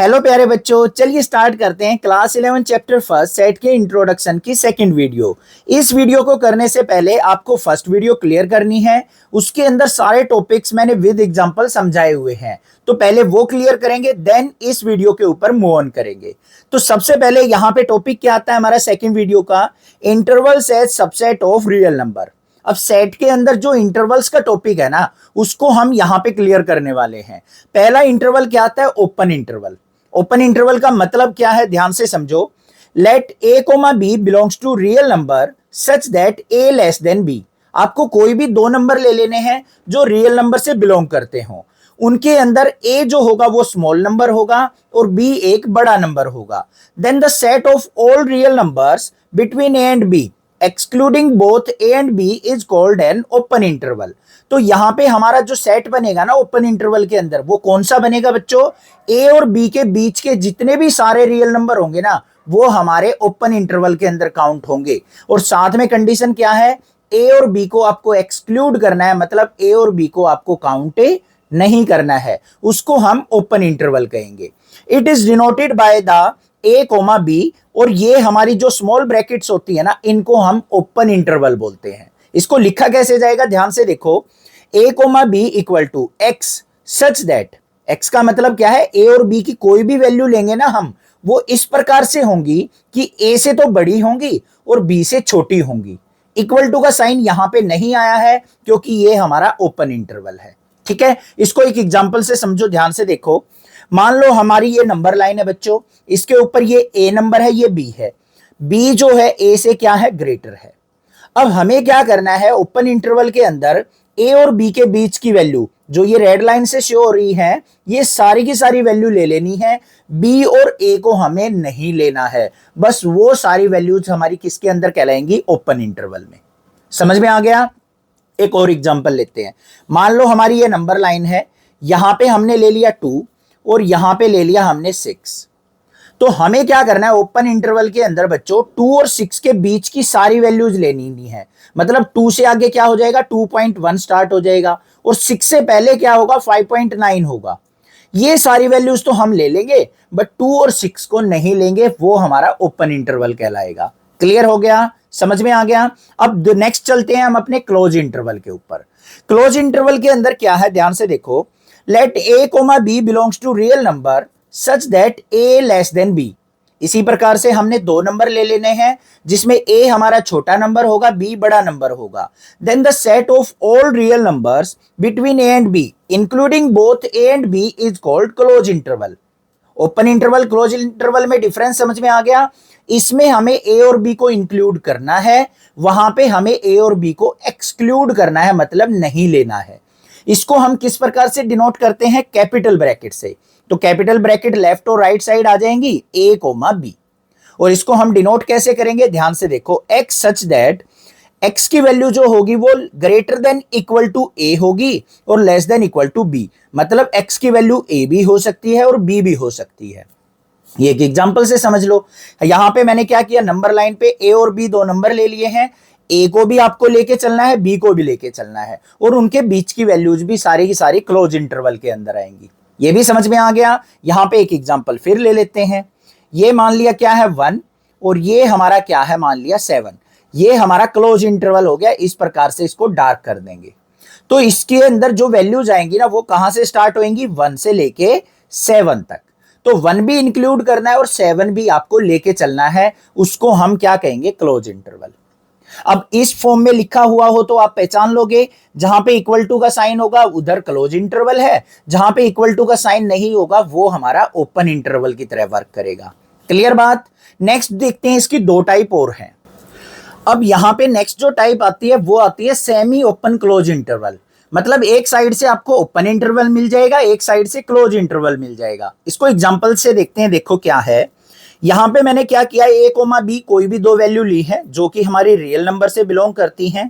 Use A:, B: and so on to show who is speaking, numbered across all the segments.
A: Hello प्यारे बच्चों, चलिए स्टार्ट करते हैं क्लास 11 चैप्टर फर्स्ट सेट के इंट्रोडक्शन की सेकंड वीडियो। इस वीडियो को करने से पहले आपको फर्स्ट वीडियो क्लियर करनी है। उसके अंदर सारे टॉपिक्स मैंने विद एग्जांपल समझाए हुए हैं, तो पहले वो क्लियर करेंगे, देन इस वीडियो के ऊपर मूव ऑन करेंगे। तो सबसे पहले यहाँ पे टॉपिक क्या आता है हमारा सेकेंड वीडियो का, intervals as subset of real number. अब सेट के अंदर जो इंटरवल्स का टॉपिक है ना, उसको हम यहां पे क्लियर करने वाले हैं। पहला इंटरवल क्या आता है, ओपन इंटरवल। ओपन इंटरवल का मतलब क्या है, ध्यान से समझो। Let A comma B belongs to real number such that A less than B. आपको कोई भी दो नंबर ले लेने हैं जो रियल नंबर से बिलोंग करते हो। उनके अंदर ए जो होगा वो स्मॉल नंबर होगा और बी एक बड़ा नंबर होगा। Then the set of all real numbers between A and B excluding both A and B is called an open interval. तो यहां पे हमारा जो सेट बनेगा ना ओपन इंटरवल के अंदर, वो कौन सा बनेगा बच्चों, ए और बी के बीच के जितने भी सारे रियल नंबर होंगे ना, वो हमारे ओपन इंटरवल के अंदर काउंट होंगे। और साथ में कंडीशन क्या है, ए और बी को आपको एक्सक्लूड करना है, मतलब ए और बी को आपको काउंट नहीं करना है, उसको हम ओपन इंटरवल कहेंगे। It is denoted by the A comma B, और ये हमारी जो स्मॉल ब्रैकेट्स होती है ना, इनको हम ओपन इंटरवल बोलते हैं। इसको लिखा कैसे जाएगा, ध्यान से देखो। A comma B equal to X such that, X का मतलब क्या है, ए और बी की कोई भी वैल्यू लेंगे ना हम, वो इस प्रकार से होंगी कि ए से तो बड़ी होंगी और बी से छोटी होंगी। इक्वल टू का साइन यहां पे नहीं आया है क्योंकि ये हमारा ओपन इंटरवल है। ठीक है, इसको एक एग्जांपल से समझो, ध्यान से देखो। मान लो हमारी ये नंबर लाइन है बच्चों, इसके ऊपर ये ए नंबर है, ये बी है। बी जो है ए से क्या है, ग्रेटर है। अब हमें क्या करना है, ओपन इंटरवल के अंदर ए और बी के बीच की वैल्यू जो ये रेड लाइन से शो हो रही है, ये सारी की सारी वैल्यू ले लेनी है। बी और ए को हमें नहीं लेना है, बस वो सारी वैल्यूज हमारी किसके अंदर कहलाएंगी, ओपन इंटरवल में। समझ में आ गया। एक और एग्जांपल लेते हैं। मान लो हमारी ये नंबर लाइन है, यहां पे हमने ले लिया 2 और यहां पे ले लिया हमने 6। तो हमें क्या करना है, ओपन इंटरवल के अंदर बच्चों 2 और 6 के बीच की सारी वैल्यूज लेनी है। मतलब 2 से आगे क्या हो जाएगा, 2.1 स्टार्ट हो जाएगा, और 6 से पहले क्या होगा, 5.9 होगा। ये सारी वैल्यूज तो हम ले लेंगे, बट 2 और 6 को नहीं लेंगे, वो हमारा ओपन इंटरवल कहलाएगा। क्लियर हो गया, समझ में आ गया। अब नेक्स्ट चलते हैं हम अपने क्लोज इंटरवल के ऊपर। क्लोज इंटरवल के अंदर क्या है, ध्यान से देखो। Let A comma B belongs to real number such that A less than B. इसी प्रकार से हमने दो नंबर ले लेने हैं जिसमें ए हमारा छोटा नंबर होगा, बी बड़ा नंबर होगा। Then the set of all real numbers between A and B including both A and B is called close interval. Open interval close interval में डिफरेंस समझ में आ गया। इसमें हमें ए और बी को इंक्लूड करना है, वहां पे हमें ए और बी को एक्सक्लूड करना है, मतलब नहीं लेना है। इसको हम किस प्रकार से डिनोट करते हैं, कैपिटल ब्रैकेट से। तो कैपिटल ब्रैकेट लेफ्ट और राइट साइड आ जाएंगी, ए कोमा बी। और इसको हम डिनोट कैसे करेंगे, ध्यान से देखो। एक्स सच दैट, एक्स की वैल्यू जो होगी वो greater than equal to A होगी और less than equal to B. मतलब एक्स की वैल्यू ए भी हो सकती है और बी भी हो सकती है। ये एक एग्जांपल से समझ लो। यहां पे मैंने क्या किया, नंबर लाइन पे ए और बी दो नंबर ले लिए हैं। ए को भी आपको लेके चलना है, बी को भी लेके चलना है, और उनके बीच की वैल्यूज भी सारी की सारी क्लोज इंटरवल के अंदर आएंगी। ये भी समझ में आ गया। यहां पे एक एग्जांपल फिर ले लेते हैं। ये मान लिया क्या है 1, और ये हमारा क्या है, मान लिया 7। ये हमारा क्लोज इंटरवल हो गया। इस प्रकार से इसको डार्क कर देंगे। तो इसके अंदर जो वैल्यूज आएंगी ना, वो कहां से स्टार्ट होंगी, 1 से लेके 7 तक। तो 1 भी इंक्लूड करना है और 7 भी आपको लेके चलना है, उसको हम क्या कहेंगे, क्लोज इंटरवल। अब इस फॉर्म में लिखा हुआ हो तो आप पहचान लोगे, जहां पे इक्वल टू का साइन होगा उधर क्लोज इंटरवल है, जहां पे इक्वल टू का साइन नहीं होगा वो हमारा ओपन इंटरवल की तरह वर्क करेगा। क्लियर बात। नेक्स्ट देखते हैं, इसकी दो टाइप और हैं। अब यहां पे नेक्स्ट जो टाइप आती है वो आती है सेमी ओपन क्लोज इंटरवल। मतलब एक साइड से आपको ओपन इंटरवल मिल जाएगा, एक साइड से क्लोज इंटरवल मिल जाएगा। इसको एग्जांपल से देखते हैं। देखो क्या है, यहां पे मैंने क्या किया, ए कोमा बी कोई भी दो वैल्यू ली है जो कि हमारी रियल नंबर से बिलोंग करती हैं।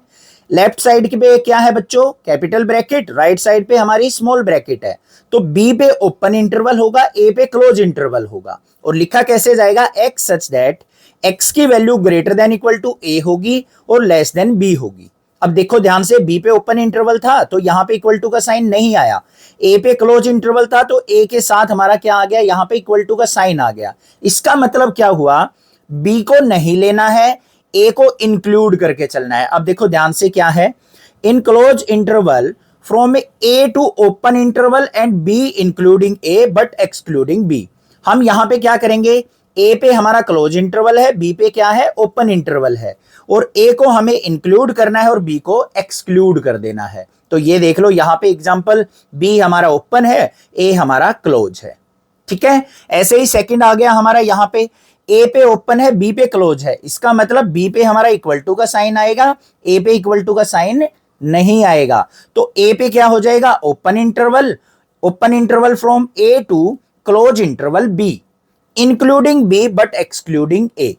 A: लेफ्ट साइड के पे क्या है बच्चों, कैपिटल ब्रैकेट, राइट साइड पे हमारी स्मॉल ब्रैकेट है। तो बी पे ओपन इंटरवल होगा, ए पे क्लोज इंटरवल होगा। और लिखा कैसे जाएगा, एक्स सच दैट एक्स की value greater than equal to A होगी और लेस देन बी होगी। अब देखो ध्यान से, बी पे ओपन इंटरवल था तो यहां पे इक्वल टू का साइन नहीं आया, ए पे क्लोज इंटरवल था तो ए के साथ हमारा क्या आ गया, यहां पे इक्वल टू का साइन आ गया। इसका मतलब क्या हुआ, बी को नहीं लेना है, ए को इंक्लूड करके चलना है। अब देखो ध्यान से क्या है, in close interval from A to open interval and B including A but excluding B. हम यहां पे क्या करेंगे, ए पे हमारा क्लोज इंटरवल है, बी पे क्या है, ओपन इंटरवल है, और ए को हमें इंक्लूड करना है और बी को एक्सक्लूड कर देना है। तो ये देख लो यहां पे एग्जांपल, बी हमारा ओपन है, ए हमारा क्लोज है। ठीक है, ऐसे ही सेकंड आ गया हमारा, यहां पे ए पे ओपन है, बी पे क्लोज है, इसका मतलब बी पे हमारा इक्वल टू का साइन आएगा, ए पे इक्वल टू का साइन नहीं आएगा। तो ए पे क्या हो जाएगा, open interval from A to close interval B including B but excluding A.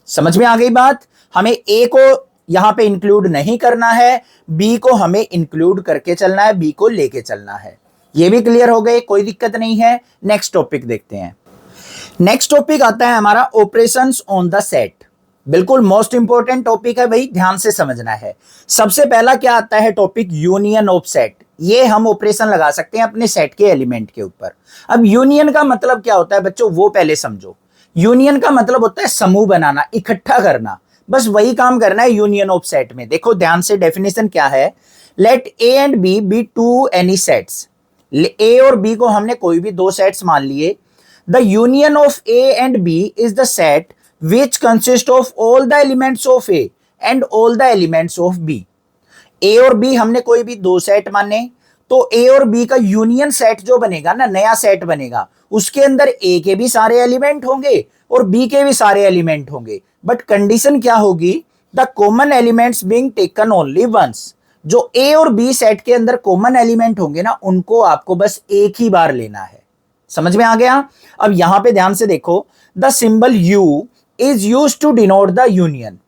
A: समझ में आ गई बात, हमें ए को यहां पे इंक्लूड नहीं करना है, बी को हमें इंक्लूड करके चलना है, बी को लेके चलना है। ये भी क्लियर हो गए, कोई दिक्कत नहीं है। नेक्स्ट टॉपिक देखते हैं। नेक्स्ट टॉपिक आता है हमारा ऑपरेशंस ऑन द सेट। बिल्कुल मोस्ट इंपॉर्टेंट टॉपिक है भाई, ध्यान से समझना है। सबसे पहला क्या आता है टॉपिक, यूनियन ऑफ सेट। ये हम ऑपरेशन लगा सकते हैं अपने सेट के एलिमेंट के ऊपर। अब यूनियन का मतलब क्या होता है बच्चों, वो पहले समझो। यूनियन का मतलब होता है समूह बनाना, इकट्ठा करना, बस वही काम करना है यूनियन ऑफ सेट में। देखो ध्यान से, डेफिनेशन क्या है, let A and B two any sets. A और बी को हमने कोई भी दो सेट्स मान लिए। The union of A and B is the set which consist of all the elements of A and all the elements of B. A और B हमने कोई भी दो सेट माने, तो ए और बी का यूनियन सेट जो बनेगा ना, नया सेट बनेगा, उसके अंदर ए के भी सारे एलिमेंट होंगे और बी के भी सारे एलिमेंट होंगे। बट कंडीशन क्या होगी, the common elements being taken only once. जो ए और बी सेट के अंदर कॉमन एलिमेंट होंगे ना, उनको आपको बस एक ही बार लेना है। समझ में आ गया। अब यहां पे ध्यान से देखो, the symbol U is used to denote the union.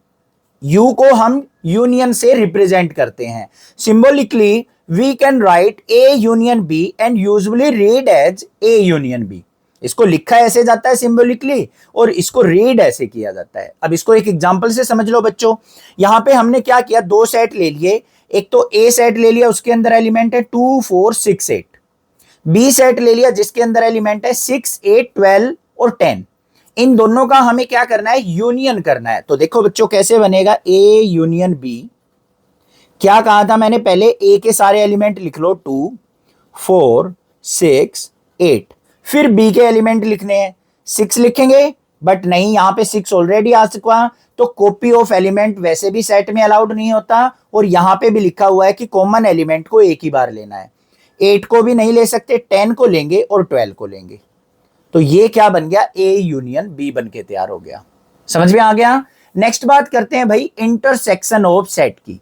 A: U को हम यूनियन से रिप्रेजेंट करते हैं। Symbolically we can write A union B and usually read as A union B. इसको लिखा ऐसे जाता है सिंबॉलिकली, और इसको रीड ऐसे किया जाता है। अब इसको एक एग्जांपल से समझ लो बच्चों। यहां पे हमने क्या किया, दो सेट ले लिए। एक तो ए सेट ले लिया, उसके अंदर एलिमेंट है 2 4 6 8। बी सेट ले लिया जिसके अंदर एलिमेंट है 6 8 12 और 10। इन दोनों का हमें क्या करना है, यूनियन करना है। तो देखो बच्चों कैसे बनेगा, ए यूनियन बी। क्या कहा था मैंने पहले, ए के सारे एलिमेंट लिख लो 2 4 6 8। फिर बी के एलिमेंट लिखने हैं, 6 लिखेंगे, बट नहीं, यहां पे 6 ऑलरेडी आ चुका, तो कॉपी ऑफ एलिमेंट वैसे भी सेट में अलाउड नहीं होता। और यहां पे भी लिखा हुआ है कि कॉमन एलिमेंट को एक ही बार लेना है। 8 को भी नहीं ले सकते, 10 को लेंगे और 12 को लेंगे। तो ये क्या बन गया, ए यूनियन बी बन के तैयार हो गया। समझ में आ गया। नेक्स्ट बात करते हैं भाई इंटरसेक्शन ऑफ सेट की।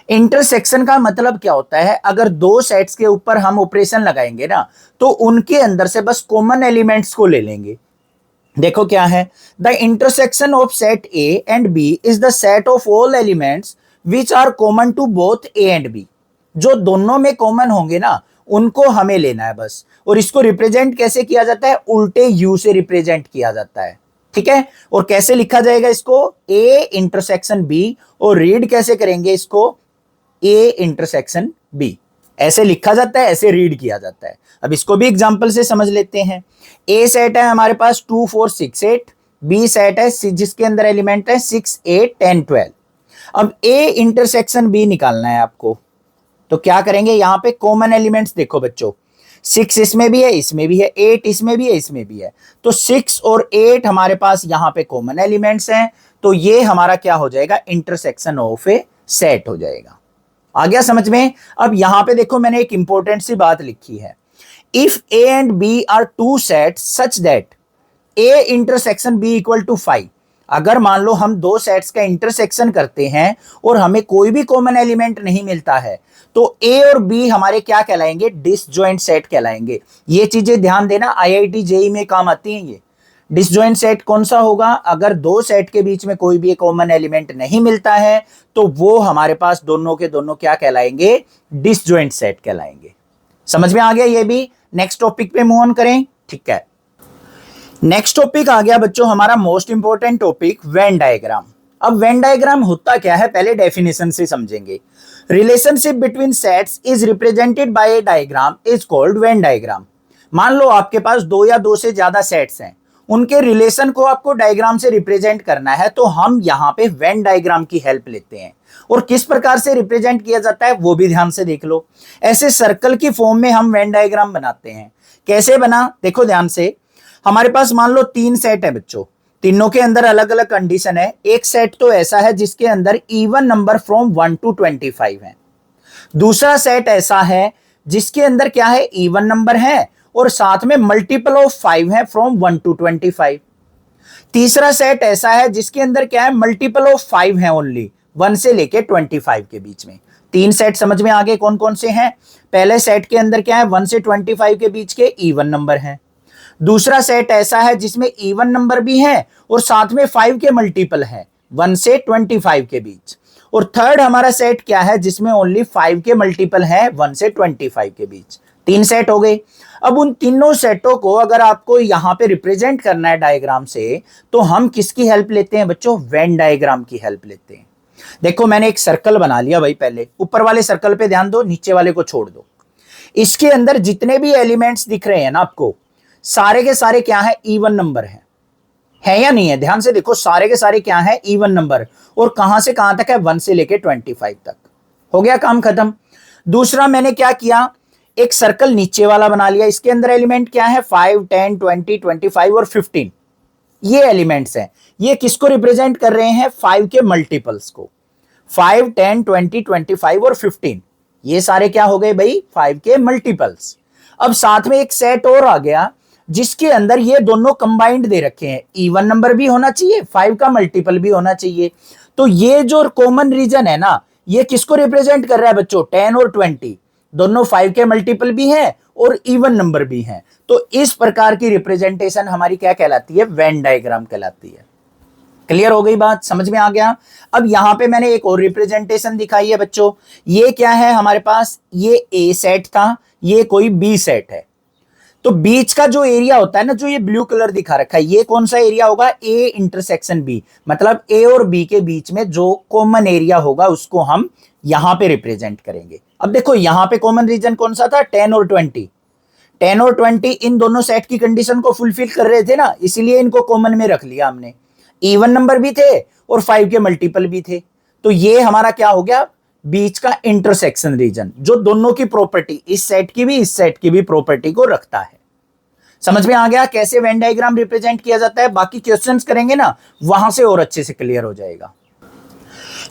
A: इंटरसेक्शन का मतलब क्या होता है, अगर दो सेट्स के ऊपर हम ऑपरेशन लगाएंगे ना, तो उनके अंदर से बस कॉमन एलिमेंट्स को ले लेंगे। देखो क्या है, the intersection of set A and B is the set of all elements which are common to both A and B. जो दोनों में कॉमन होंगे ना, उनको हमें लेना है बस। और इसको रिप्रेजेंट कैसे किया जाता है, उल्टे यू से रिप्रेजेंट किया जाता है। ठीक है, और कैसे लिखा जाएगा इसको, ए इंटरसेक्शन बी, और रीड कैसे करेंगे इसको, ए इंटरसेक्शन बी। ऐसे लिखा जाता है, ऐसे रीड किया जाता है। अब इसको भी एग्जांपल से समझ लेते हैं। ए सेट है हमारे पास 2 4 6 8, बी सेट है जिसके अंदर एलिमेंट है 6 8 10 12। अब ए इंटरसेक्शन बी निकालना है आपको, तो क्या करेंगे, यहां पे कॉमन एलिमेंट्स देखो बच्चों, 6 इसमें भी है, इसमें भी है, 8 इसमें भी है, इसमें भी है। तो 6 और 8 हमारे पास यहां पे कॉमन एलिमेंट्स हैं। तो ये हमारा क्या हो जाएगा, इंटरसेक्शन ऑफ ए सेट हो जाएगा। आ गया समझ में। अब यहां पे देखो मैंने एक इंपॉर्टेंट सी बात लिखी है, if A and B are two sets such that A intersection B equal to 5। अगर मान लो हम दो सेट्स का इंटरसेक्शन करते हैं और हमें कोई भी कॉमन एलिमेंट नहीं मिलता है, तो ए और बी हमारे क्या कहलाएंगे, डिसजॉइंट सेट कहलाएंगे। ये चीजें ध्यान देना, IIT JEE में काम आती हैं। ये डिसजॉइंट सेट कौन सा होगा, अगर दो सेट के बीच में कोई भी कॉमन एलिमेंट नहीं मिलता है, तो वो हमारे पास दोनों के दोनों क्या कहलाएंगे, डिसजॉइंट सेट कहलाएंगे। समझ में आ गया ये भी। नेक्स्ट टॉपिक पे मूव ऑन करें। ठीक है, नेक्स्ट टॉपिक आ गया बच्चों हमारा most important topic, Venn diagram. अब वेन डायग्राम होता क्या है, पहले डेफिनेशन से समझेंगे। Relationship between sets is represented by A diagram is called Venn diagram. मान लो आपके पास दो या दो से ज्यादा सेट्स हैं, उनके रिलेशन को आपको डायग्राम से रिप्रेजेंट करना है, तो हम यहां पे वेन डायग्राम की हेल्प लेते हैं। और किस प्रकार से रिप्रेजेंट किया जाता है वो भी ध्यान से देख लो। ऐसे सर्कल की फॉर्म में हम वेन डायग्राम बनाते हैं। कैसे बना, देखो ध्यान से। हमारे पास मान लो तीन सेट है बच्चों, तीनों के अंदर अलग अलग कंडीशन है। एक सेट तो ऐसा है जिसके अंदर इवन नंबर फ्रॉम 1 to 25 है। दूसरा सेट ऐसा है जिसके अंदर क्या है, इवन नंबर है और साथ में मल्टीपल ऑफ 5 है फ्रॉम 1 to 25। तीसरा सेट ऐसा है जिसके अंदर क्या है, मल्टीपल ऑफ 5 है ओनली, 1 से लेके 25 के बीच में। तीन सेट समझ में आ गए कौन कौन से हैं। पहले सेट के अंदर क्या है, 1 से 25 के बीच के इवन नंबर हैं। दूसरा सेट ऐसा है जिसमें इवन नंबर भी है और साथ में 5 के मल्टीपल है, 1 से 25 के बीच। और थर्ड हमारा सेट क्या है, जिसमें ओनली 5 के मल्टीपल है, 1 से 25 के बीच। तीन सेट हो गए। अब उन तीनों सेटों को अगर आपको यहां पे रिप्रेजेंट करना है डायग्राम से, तो हम किसकी हेल्प लेते हैं बच्चों, वेन डायग्राम की हेल्प लेते हैं। देखो मैंने एक सर्कल बना लिया भाई, पहले ऊपर वाले सर्कल पे ध्यान दो, नीचे वाले को छोड़ दो। इसके अंदर जितने भी एलिमेंट्स दिख रहे हैं ना आपको, सारे के सारे क्या है, इवन नंबर है या नहीं है, ध्यान से देखो। सारे के सारे क्या है, इवन नंबर। और कहां से कहां तक है, 1 से लेके 25 तक। हो गया काम खत्म। दूसरा मैंने क्या किया, एक सर्कल नीचे वाला बना लिया। इसके अंदर एलिमेंट क्या है, 5, 10, 20, 25 और 15। ये एलिमेंट्स हैं। ये किसको रिप्रेजेंट कर रहे हैं, 5 के मल्टीपल्स को। 5, 10, 20, 25 और 15, ये सारे क्या हो गए भाई, 5 के मल्टीपल्स। अब साथ में एक सेट और आ गया जिसके अंदर ये दोनों कंबाइंड दे रखे हैं, इवन नंबर भी होना चाहिए, 5 का मल्टीपल भी होना चाहिए। तो ये जो कॉमन रीजन है ना, ये किसको रिप्रेजेंट कर रहा है बच्चों, 10 और 20, दोनों 5 के मल्टीपल भी हैं और इवन नंबर भी हैं। तो इस प्रकार की रिप्रेजेंटेशन हमारी क्या कहलाती है, वेन डायग्राम कहलाती है। क्लियर हो गई बात, समझ में आ गया। अब यहां पे मैंने एक और रिप्रेजेंटेशन दिखाई है बच्चों। ये क्या है हमारे पास, ये ए सेट था, ये कोई बी सेट है। तो बीच का जो एरिया होता है ना, जो ये ब्लू कलर दिखा रखा है, ये कौन सा एरिया होगा, ए इंटरसेक्शन बी। मतलब ए और बी के बीच में जो कॉमन एरिया होगा उसको हम यहां पे रिप्रेजेंट करेंगे। अब देखो यहां पे कॉमन रीजन कौन सा था, 10 और 20। 10 और 20 इन दोनों सेट की कंडीशन को फुलफिल कर रहे थे ना, इसलिए इनको कॉमन में रख लिया हमने। इवन नंबर भी थे और 5 के मल्टीपल भी थे। तो ये हमारा क्या हो गया, बीच का इंटरसेक्शन रीजन, जो दोनों की प्रॉपर्टी, इस सेट की भी इस सेट की भी प्रॉपर्टी को रखता है। समझ में आ गया कैसे वेन डायग्राम रिप्रेजेंट किया जाता है। बाकी क्वेश्चंस करेंगे ना, वहां से और अच्छे से क्लियर हो जाएगा।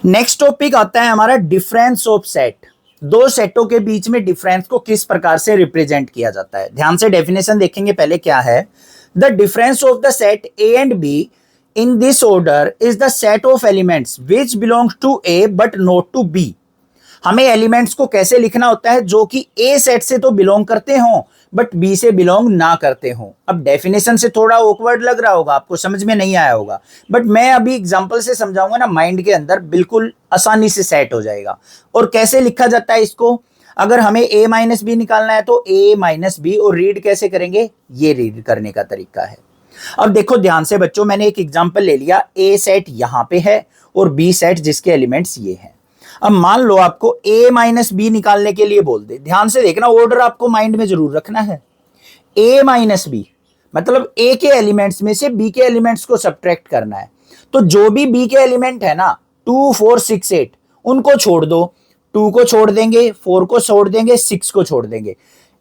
A: नेक्स्ट टॉपिक आता है हमारा डिफरेंस ऑफ सेट। दो सेटों के बीच में डिफरेंस को किस प्रकार से रिप्रेजेंट किया जाता है। ध्यान से डेफिनेशन देखेंगे पहले क्या है। The difference of the set A and B in this order is the set of elements which belongs to A but not to B। हमें एलिमेंट्स को कैसे लिखना होता है, जो कि ए सेट से तो बिलोंग करते हों बट बी से बिलोंग ना करते हों। अब डेफिनेशन से थोड़ा ऑकवर्ड लग रहा होगा आपको, समझ में नहीं आया होगा, बट मैं अभी एग्जांपल से समझाऊंगा ना, माइंड के अंदर बिल्कुल आसानी से सेट हो जाएगा। और कैसे लिखा जाता है इसको, अगर हमें a माइनस बी निकालना है तो a माइनस बी, और रीड कैसे करेंगे, ये रीड करने का तरीका है। अब देखो ध्यान से बच्चों, मैंने एक एग्जांपल ले लिया, ए सेट यहां पे है और बी सेट जिसके एलिमेंट्स ये हैं। अब मान लो आपको a माइनस बी निकालने के लिए बोल दे, ध्यान से देखना, ऑर्डर आपको माइंड में जरूर रखना है। a माइनस बी मतलब a के एलिमेंट्स में से b के एलिमेंट्स को सब्ट्रैक्ट करना है। तो जो भी b के एलिमेंट है ना, 2, 4, 6, 8, उनको छोड़ दो। 2 को छोड़ देंगे, 4 को छोड़ देंगे, 6 को छोड़ देंगे,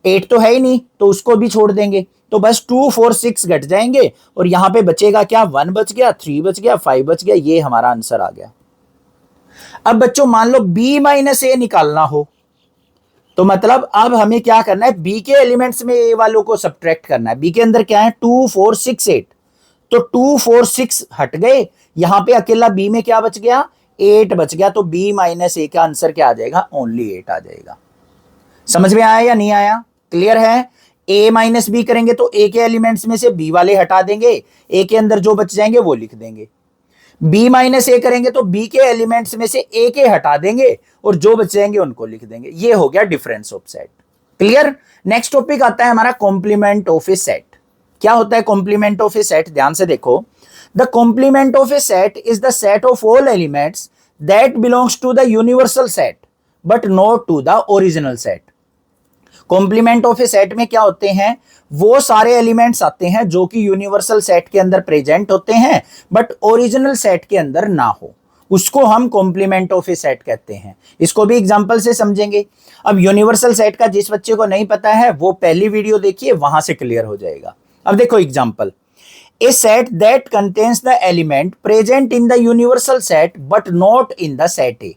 A: 8 तो है ही नहीं तो उसको भी छोड़ देंगे। तो बस 2, 4, 6 घट जाएंगे और यहां पे बचेगा क्या, 1 बच गया, 3 बच गया, 5 बच गया। ये हमारा आंसर आ गया। अब बच्चों मान लो b माइनस ए निकालना हो, तो मतलब अब हमें क्या करना है, b के एलिमेंट्स में a वालों को सब्ट्रैक्ट करना है। b के अंदर क्या है, 2, 4, 6, 8, तो 2, 4, 6 हट गए, यहां पे अकेला b में क्या बच गया, 8 बच गया। तो b माइनस ए का आंसर क्या आ जाएगा, ओनली 8 आ जाएगा। समझ में आया या नहीं आया, क्लियर है। a माइनस बी करेंगे तो a के एलिमेंट्स में से b वाले हटा देंगे, a के अंदर जो बच जाएंगे वो लिख देंगे। b माइनस ए करेंगे तो b के एलिमेंट्स में से a के हटा देंगे और जो बच जाएंगे उनको लिख देंगे। ये हो गया difference of set. Clear. Next topic आता है हमारा कॉम्प्लीमेंट ऑफ ए सेट। क्या होता है कॉम्प्लीमेंट ऑफ ए सेट, ध्यान से देखो। The complement of A set is the set of all elements that belongs to the universal set but not to the original set. Complement of A set में क्या होते हैं, वो सारे elements आते हैं जो कि यूनिवर्सल सेट के अंदर प्रेजेंट होते हैं बट ओरिजिनल सेट के अंदर ना हो, उसको हम कॉम्प्लीमेंट ऑफ ए सेट कहते हैं। इसको भी एग्जांपल से समझेंगे। अब यूनिवर्सल सेट का जिस बच्चे को नहीं पता है वो पहली वीडियो देखिए, वहां से क्लियर हो जाएगा। अब देखो example, a set that contains the element present in the universal set but not in the set A.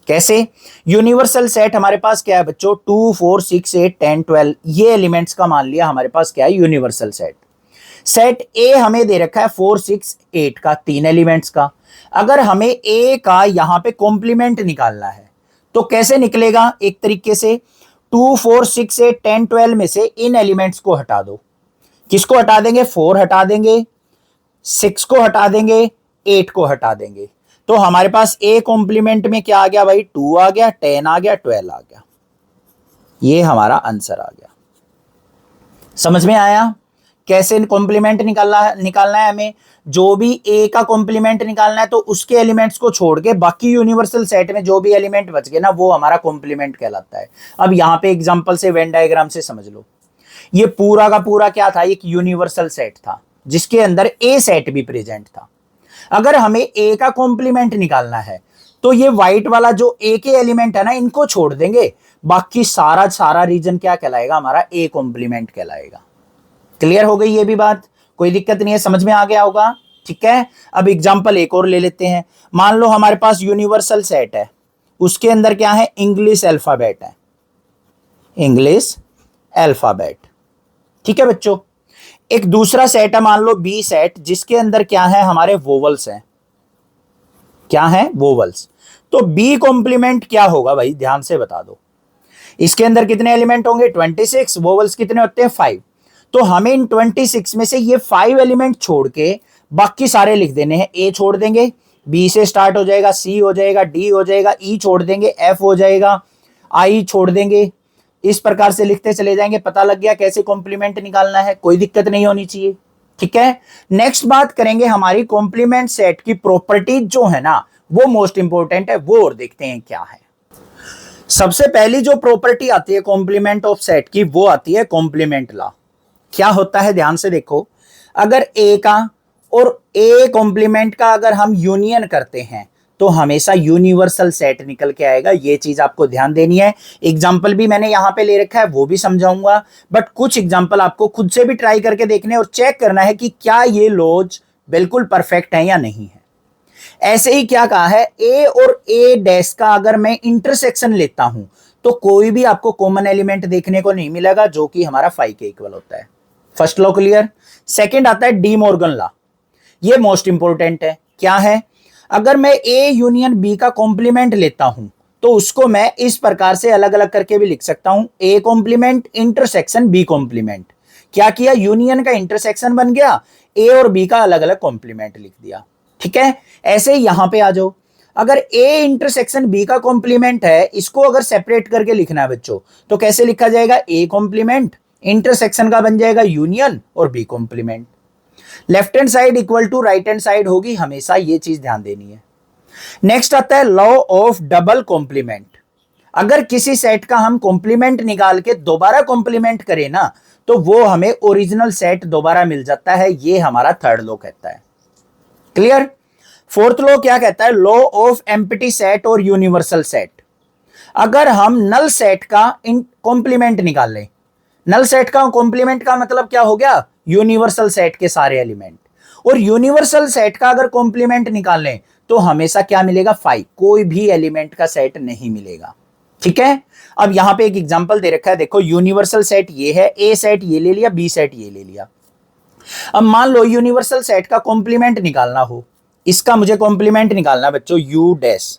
A: कैसे? यूनिवर्सल सेट हमारे पास क्या है बच्चों, 2 4 6 8 10 12, ये एलिमेंट्स का मान लिया हमारे पास क्या है, यूनिवर्सल सेट। सेट ए हमें दे रखा है 4 6 8 का, 3 एलिमेंट्स का। अगर हमें ए का यहां पे कॉम्प्लीमेंट निकालना है तो कैसे निकलेगा? एक तरीके से 2 4 6 8 10 12 में से इन एलिमेंट्स को हटा दो। किसको हटा देंगे? 4 हटा देंगे, 6 को हटा देंगे, 8 को हटा देंगे। तो हमारे पास ए कॉम्प्लीमेंट में क्या आ गया भाई, 2 आ गया, 10 आ गया, 12 आ गया। ये हमारा आंसर आ गया। समझ में आया कैसे कॉम्प्लीमेंट निकालना है हमें? जो भी ए का कॉम्प्लीमेंट निकालना है तो उसके एलिमेंट्स को छोड़ के बाकी यूनिवर्सल सेट में जो भी एलिमेंट बच गए ना, वो हमारा कॉम्प्लीमेंट कहलाता है। अब यहां पे एग्जांपल से वेन डायग्राम से समझ लो। ये पूरा का पूरा क्या था, एक यूनिवर्सल सेट था जिसके अंदर ए सेट भी प्रेजेंट था। अगर हमें ए का कॉम्प्लीमेंट निकालना है तो ये व्हाइट वाला जो ए के एलिमेंट है ना, इनको छोड़ देंगे, बाकी सारा रीजन क्या कहलाएगा, हमारा ए कॉम्प्लीमेंट कहलाएगा। क्लियर हो गई ये भी बात? कोई दिक्कत नहीं है, समझ में आ गया होगा? ठीक है। अब एग्जांपल एक और ले लेते हैं। मान लो हमारे पास यूनिवर्सल सेट है, उसके अंदर क्या है, इंग्लिश अल्फाबेट है, इंग्लिश अल्फाबेट। ठीक है बच्चों। एक दूसरा सेट है, मान लो बी सेट, जिसके अंदर क्या है, हमारे वोवल्स हैं। क्या है? वोवल्स। तो बी कॉम्प्लीमेंट क्या होगा भाई, ध्यान से बता दो। इसके अंदर कितने एलिमेंट होंगे, 26। वोवल्स कितने होते हैं, 5। तो हमें इन 26 में से ये 5 एलिमेंट छोड़ के बाकी सारे लिख देने हैं। ए छोड़ देंगे, बी से स्टार्ट हो जाएगा, सी हो जाएगा, डी हो जाएगा, ई छोड़ देंगे, एफ हो जाएगा, आई छोड़ देंगे। इस प्रकार से लिखते चले जाएंगे। पता लग गया कैसे कॉम्प्लीमेंट निकालना है, कोई दिक्कत नहीं होनी चाहिए। ठीक है। नेक्स्ट बात करेंगे हमारी कॉम्प्लीमेंट सेट की प्रॉपर्टीज जो है ना, वो मोस्ट इंपॉर्टेंट है, वो और देखते हैं क्या है। सबसे पहली जो प्रॉपर्टी आती है कॉम्प्लीमेंट ऑफ सेट की, वो आती है कॉम्प्लीमेंट लॉ। क्या होता है, ध्यान से देखो। अगर ए का और ए कॉम्प्लीमेंट का अगर हम यूनियन करते हैं तो हमेशा यूनिवर्सल सेट निकल के आएगा। ये चीज आपको ध्यान देनी है। एग्जाम्पल भी मैंने यहां पे ले रखा है, वो भी समझाऊंगा, बट कुछ एग्जाम्पल आपको खुद से भी ट्राई करके देखने और चेक करना है कि क्या ये लॉज बिल्कुल परफेक्ट है या नहीं है। ऐसे ही क्या कहा है, ए और ए डैश का अगर मैं इंटरसेक्शन लेता हूं तो कोई भी आपको कॉमन एलिमेंट देखने को नहीं मिलेगा जो कि हमारा 5 के इक्वल होता है। First law clear. सेकंड आता है डी मॉर्गन लॉ। ये मोस्ट इंपॉर्टेंट है। क्या है, अगर मैं ए यूनियन बी का कॉम्प्लीमेंट लेता हूं तो उसको मैं इस प्रकार से अलग अलग करके भी लिख सकता हूं, A complement intersection B complement. क्या किया, यूनियन का इंटरसेक्शन बन गया, ए और बी का अलग अलग कॉम्प्लीमेंट लिख दिया। ठीक है। ऐसे ही यहां पे आ जाओ, अगर ए इंटरसेक्शन बी का कॉम्प्लीमेंट है, इसको अगर सेपरेट करके लिखना है बच्चों तो कैसे लिखा जाएगा, ए कॉम्प्लीमेंट इंटरसेक्शन का बन जाएगा यूनियन और B complement. Left hand side equal to right hand side होगी, हमेशा ये चीज ध्यान देनी है। नेक्स्ट आता है लॉ ऑफ डबल कॉम्प्लीमेंट। अगर किसी सेट का हम कॉम्प्लीमेंट निकाल के दोबारा कॉम्प्लीमेंट करें ना, तो वो हमें ओरिजिनल सेट दोबारा मिल जाता है। ये हमारा थर्ड लॉ कहता है। क्लियर। फोर्थ लॉ क्या कहता है, लॉ ऑफ एम्प्टी सेट और यूनिवर्सल सेट। अगर हम नल सेट का कॉम्प्लीमेंट निकाल लें, नल सेट का कॉम्प्लीमेंट का मतलब क्या हो गया, यूनिवर्सल सेट के सारे एलिमेंट, और यूनिवर्सल सेट का अगर कॉम्प्लीमेंट निकाल लें तो हमेशा क्या मिलेगा, 5, कोई भी एलिमेंट का सेट नहीं मिलेगा। ठीक है। अब यहां पे एक एग्जांपल दे रखा है, देखो यूनिवर्सल सेट ये है, ए सेट ये ले लिया, बी सेट ये ले लिया। अब मान लो यूनिवर्सल सेट का कॉम्प्लीमेंट निकालना हो, इसका मुझे कॉम्प्लीमेंट निकालना बच्चों यू डैश।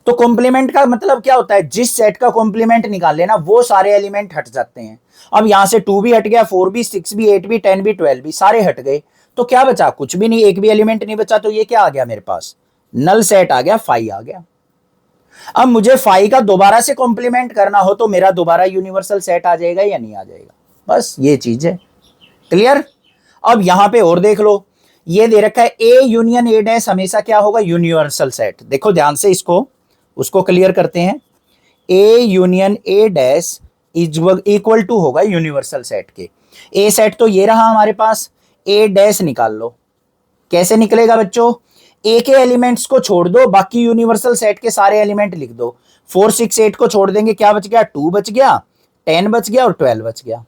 A: तो कॉम्प्लीमेंट का मतलब क्या होता है, जिस सेट का कॉम्प्लीमेंट निकाल लेना वो सारे एलिमेंट हट जाते हैं। अब यहां से 2 भी हट गया, 4 भी, 6 भी, 8 भी, 10 भी, 12 भी, सारे हट गए। तो क्या बचा, कुछ भी नहीं, एक भी एलिमेंट नहीं बचा। तो ये क्या आ गया मेरे पास, नल सेट आ गया, 5 आ गया। अब मुझे 5 का दोबारा से कॉम्प्लीमेंट करना हो तो मेरा दोबारा यूनिवर्सल सेट आ जाएगा या नहीं आ जाएगा, बस ये चीज है। क्लियर। अब यहां पे और देख लो, ये दे रखा है ए यूनियन ए डैश हमेशा क्या होगा, यूनिवर्सल सेट। देखो ध्यान से उसको क्लियर करते हैं। A union A dash is equal to होगा यूनिवर्सल सेट के। ए सेट तो ये रहा हमारे पास, ए डैश निकाल लो। कैसे निकलेगा बच्चों, ए के एलिमेंट्स को छोड़ दो, बाकी यूनिवर्सल सेट के सारे एलिमेंट लिख दो। 4 6 8 को छोड़ देंगे, क्या बच गया, 2 बच गया, 10 बच गया और 12 बच गया।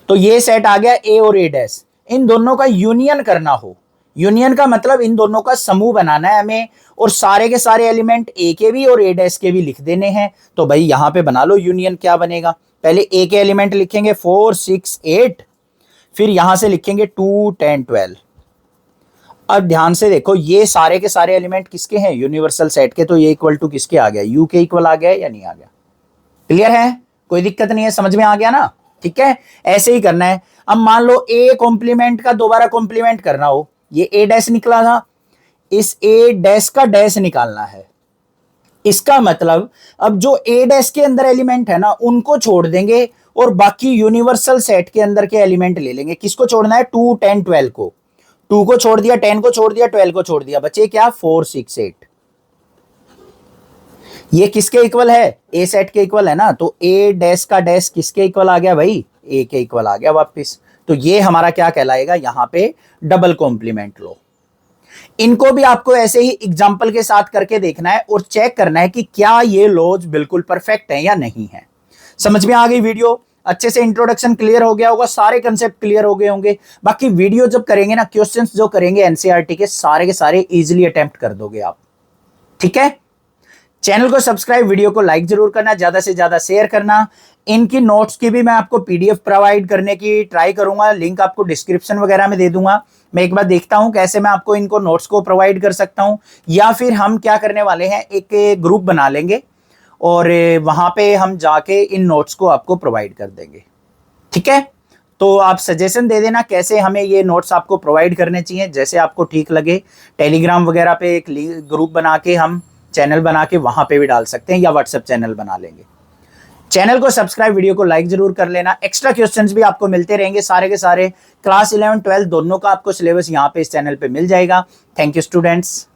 A: तो ये सेट आ गया ए और ए डैश। इन दोनों का यूनियन करना हो, यूनियन का मतलब इन दोनों का समूह बनाना है हमें, और सारे के सारे एलिमेंट ए के भी और ए डैश के भी लिख देने हैं। तो भाई यहां पे बना लो यूनियन। क्या बनेगा, पहले ए के एलिमेंट लिखेंगे 4 6 8, फिर यहां से लिखेंगे 2 10 12। अब ध्यान से देखो, ये सारे के सारे एलिमेंट किसके हैं, यूनिवर्सल सेट के। तो ये इक्वल टू किसके आ गया, यू के इक्वल आ गया या नहीं आ गया। क्लियर है, कोई दिक्कत नहीं है, समझ में आ गया ना। ठीक है, ऐसे ही करना है। अब मान लो ए कॉम्प्लीमेंट का दोबारा कॉम्प्लीमेंट करना हो, ये ए डैश निकला था, इस ए डैश का डैश निकालना है। इसका मतलब अब जो ए डैश के अंदर एलिमेंट है ना, उनको छोड़ देंगे और बाकी यूनिवर्सल सेट के अंदर के एलिमेंट ले लेंगे। किसको छोड़ना है, 2 10 12 को। 2 को छोड़ दिया, 10 को छोड़ दिया, 12 को छोड़ दिया, बचे क्या, 4 6 8। ये किसके इक्वल है, ए सेट के इक्वल है ना। तो ए डैश का डैश किसके इक्वल आ गया भाई, ए के इक्वल आ गया वापस। तो ये हमारा क्या कहलाएगा, यहां पे डबल कॉम्प्लीमेंट लो। इनको भी आपको ऐसे ही एग्जांपल के साथ करके देखना है और चेक करना है कि क्या ये लॉज बिल्कुल परफेक्ट है या नहीं है। समझ में आ गई वीडियो, अच्छे से इंट्रोडक्शन क्लियर हो गया होगा, सारे कंसेप्ट क्लियर हो गए होंगे। बाकी वीडियो जब करेंगे ना, क्वेश्चंस जो करेंगे एनसीईआरटी के सारे इजीली अटेम्प्ट कर दोगे आप। ठीक है, चैनल को सब्सक्राइब, वीडियो को लाइक जरूर करना, ज्यादा से ज्यादा शेयर करना। इनकी नोट्स की भी मैं आपको पीडीएफ प्रोवाइड करने की ट्राई करूंगा, लिंक आपको डिस्क्रिप्शन वगैरह में दे दूंगा। मैं एक बार देखता हूं कैसे मैं आपको इनको नोट्स को प्रोवाइड कर सकता हूं, या फिर हम क्या करने वाले हैं, एक ग्रुप बना लेंगे और वहां पे हम जाके इन नोट्स को आपको प्रोवाइड कर देंगे। ठीक है, तो आप सजेशन दे देना कैसे हमें ये नोट्स आपको प्रोवाइड करने चाहिए, जैसे आपको ठीक लगे। टेलीग्राम वगैरह पे एक ग्रुप बना के, हम चैनल बना के वहां पे भी डाल सकते हैं, या व्हाट्सएप चैनल बना लेंगे। चैनल को सब्सक्राइब, वीडियो को लाइक जरूर कर लेना। एक्स्ट्रा क्वेश्चंस भी आपको मिलते रहेंगे, सारे के सारे क्लास 11 12 दोनों का आपको सिलेबस यहाँ पे इस चैनल पे मिल जाएगा। Thank you students.